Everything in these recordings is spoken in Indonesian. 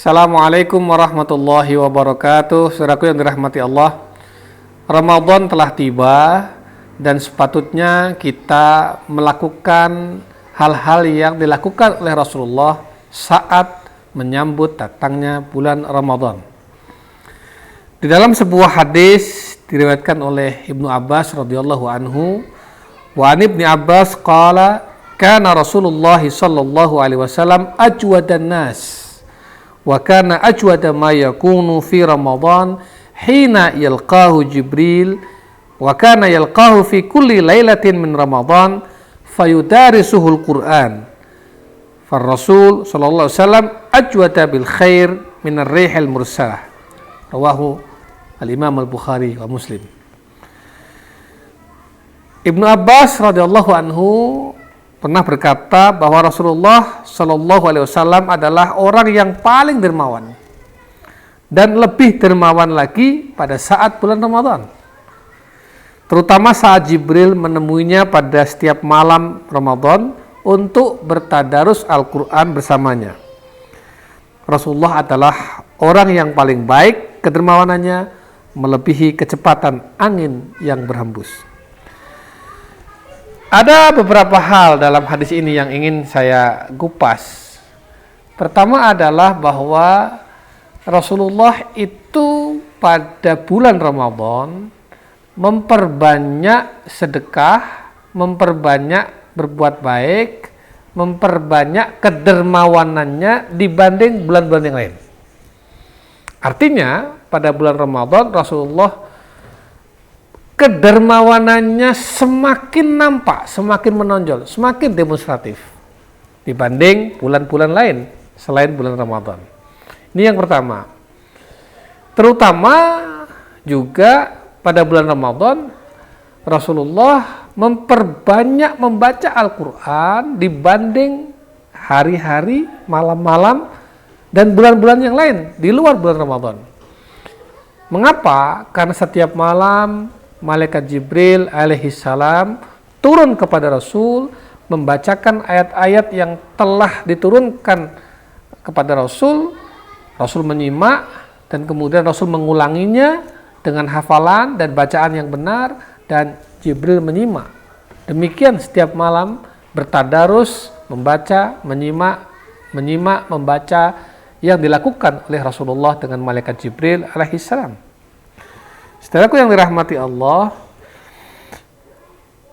Assalamualaikum warahmatullahi wabarakatuh. Saudaraku yang dirahmati Allah, Ramadan telah tiba dan sepatutnya kita melakukan hal-hal yang dilakukan oleh Rasulullah saat menyambut datangnya bulan Ramadan. Di dalam sebuah hadis diriwayatkan oleh Ibnu Abbas radhiyallahu anhu, wa an Ibnu Abbas qala kana Rasulullah sallallahu alaihi wasallam ajwadan nas wa kana ajwada ma yakunu fi Ramadan hina yalqahu Jibril wa kana yalqahu fi kulli lailatin min Ramadan fayudarisuhul Qur'an far Rasul sallallahu alaihi wasallam ajwada bil khair min ar-rihil mursalah. Rawahu al-Imam al-Bukhari wa Muslim. Ibnu Abbas radhiyallahu anhu pernah berkata bahwa Rasulullah Shallallahu Alaihi Wasallam adalah orang yang paling dermawan dan lebih dermawan lagi pada saat bulan Ramadan, terutama saat Jibril menemuinya pada setiap malam Ramadan untuk bertadarus Al-Quran bersamanya. Rasulullah adalah orang yang paling baik kedermawanannya, melebihi kecepatan angin yang berhembus. Ada beberapa hal dalam hadis ini yang ingin saya kupas. Pertama adalah bahwa Rasulullah itu pada bulan Ramadan memperbanyak sedekah, memperbanyak berbuat baik, memperbanyak kedermawanannya dibanding bulan-bulan yang lain. Artinya pada bulan Ramadan Rasulullah kedermawanannya semakin nampak, semakin menonjol, semakin demonstratif dibanding bulan-bulan lain selain bulan Ramadan. Ini yang pertama. Terutama juga pada bulan Ramadan Rasulullah memperbanyak membaca Al-Quran dibanding hari-hari, malam-malam dan bulan-bulan yang lain di luar bulan Ramadan. Mengapa? Karena setiap malam Malaikat Jibril alaihi salam turun kepada Rasul membacakan ayat-ayat yang telah diturunkan kepada Rasul. Rasul menyimak dan kemudian Rasul mengulanginya dengan hafalan dan bacaan yang benar, dan Jibril menyimak. Demikian setiap malam bertadarus, membaca, menyimak, membaca yang dilakukan oleh Rasulullah dengan Malaikat Jibril alaihi salam. Saudaraku yang dirahmati Allah,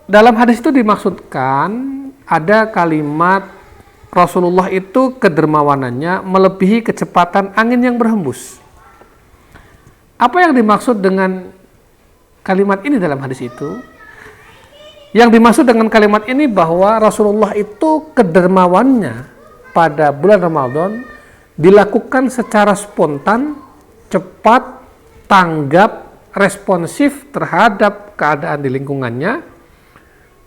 dalam hadis itu dimaksudkan ada kalimat Rasulullah itu kedermawanannya melebihi kecepatan angin yang berhembus. Apa yang dimaksud dengan kalimat ini dalam hadis itu? Yang dimaksud dengan kalimat ini bahwa Rasulullah itu kedermawannya pada bulan Ramadan dilakukan secara spontan, cepat, tanggap, responsif terhadap keadaan di lingkungannya,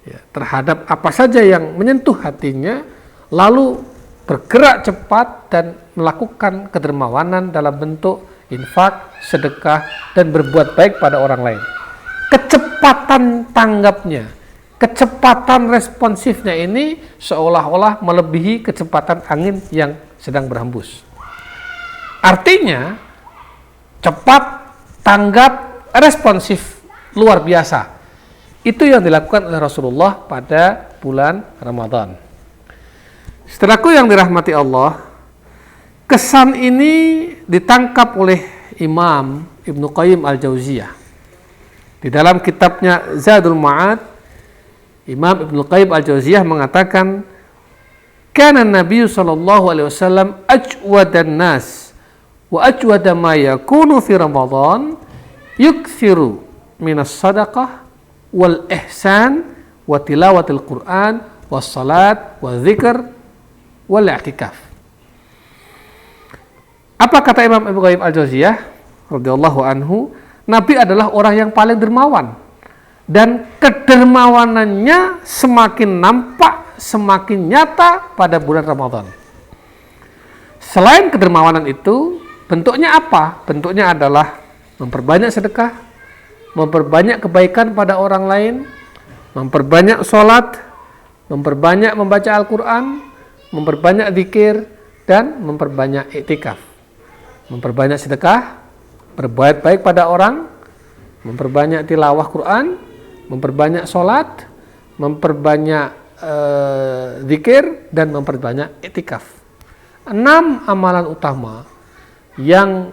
ya, terhadap apa saja yang menyentuh hatinya, lalu bergerak cepat dan melakukan kedermawanan dalam bentuk infak, sedekah, dan berbuat baik pada orang lain. Kecepatan tanggapnya, kecepatan responsifnya ini seolah-olah melebihi kecepatan angin yang sedang berhembus. Artinya, cepat, tanggap, responsif, luar biasa. Itu yang dilakukan oleh Rasulullah pada bulan Ramadan. Saudaraku yang dirahmati Allah, kesan ini ditangkap oleh Imam Ibnu Qayyim al-Jauziyah. Di dalam kitabnya Zadul Ma'ad, Imam Ibnu Qayyim al-Jauziyah mengatakan, "Kana Nabi sallallahu alaihi wasallam ajwadan nas wa ajwada ma yakunu fi Ramadan yukthiru minas sadaqah wal ihsan wa tilawatil Qur'an was salat wa dzikr wal i'tikaf." Apa kata Imam Ibnu Qayyim al-Jauziyah radhiyallahu anhu? Nabi adalah orang yang paling dermawan dan kedermawanannya semakin nampak, semakin nyata pada bulan Ramadan. Selain kedermawanan itu, bentuknya apa? Bentuknya adalah memperbanyak sedekah, memperbanyak kebaikan pada orang lain, memperbanyak sholat, memperbanyak membaca Al-Quran, memperbanyak zikir, dan memperbanyak iktikaf. memperbanyak sedekah, berbuat baik pada orang, memperbanyak tilawah Quran, memperbanyak sholat, memperbanyak zikir, dan memperbanyak iktikaf. 6 amalan utama yang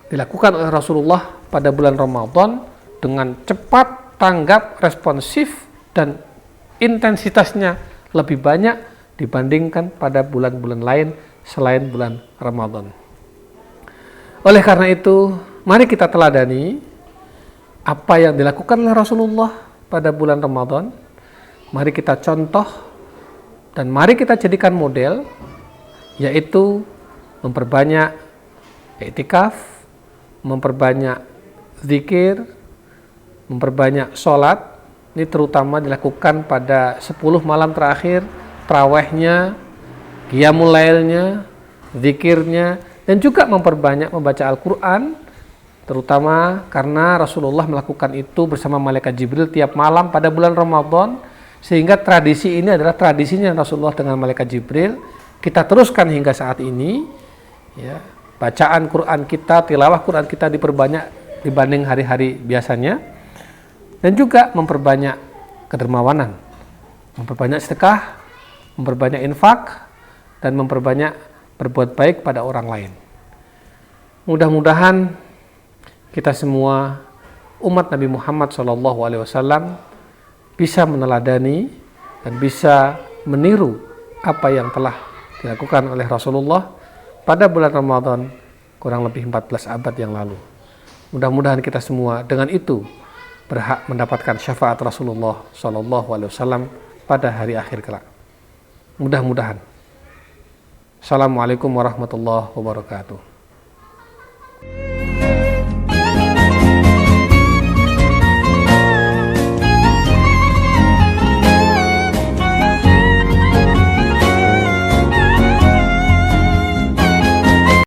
dilakukan oleh Rasulullah pada bulan Ramadan dengan cepat, tanggap, responsif, dan intensitasnya lebih banyak dibandingkan pada bulan-bulan lain selain bulan Ramadan. Oleh karena itu, mari kita teladani apa yang dilakukan oleh Rasulullah pada bulan Ramadan. Mari kita contoh dan mari kita jadikan model, yaitu memperbanyak iktikaf, memperbanyak zikir, memperbanyak sholat. Ini terutama dilakukan pada 10 malam terakhir, tarawihnya, qiyamul lailnya, zikirnya, dan juga memperbanyak membaca Al-Quran, terutama karena Rasulullah melakukan itu bersama malaikat Jibril tiap malam pada bulan Ramadan, sehingga tradisi ini adalah tradisinya Rasulullah dengan malaikat Jibril. Kita teruskan hingga saat ini, ya, bacaan Quran kita, tilawah Quran kita diperbanyak dibanding hari-hari biasanya, dan juga memperbanyak kedermawanan, memperbanyak sedekah, memperbanyak infak, dan memperbanyak berbuat baik pada orang lain. Mudah-mudahan kita semua umat Nabi Muhammad SAW bisa meneladani dan bisa meniru apa yang telah dilakukan oleh Rasulullah pada bulan Ramadan kurang lebih 14 abad yang lalu. Mudah-mudahan kita semua dengan itu berhak mendapatkan syafaat Rasulullah SAW pada hari akhir kelak. Mudah-mudahan. Assalamualaikum warahmatullahi wabarakatuh.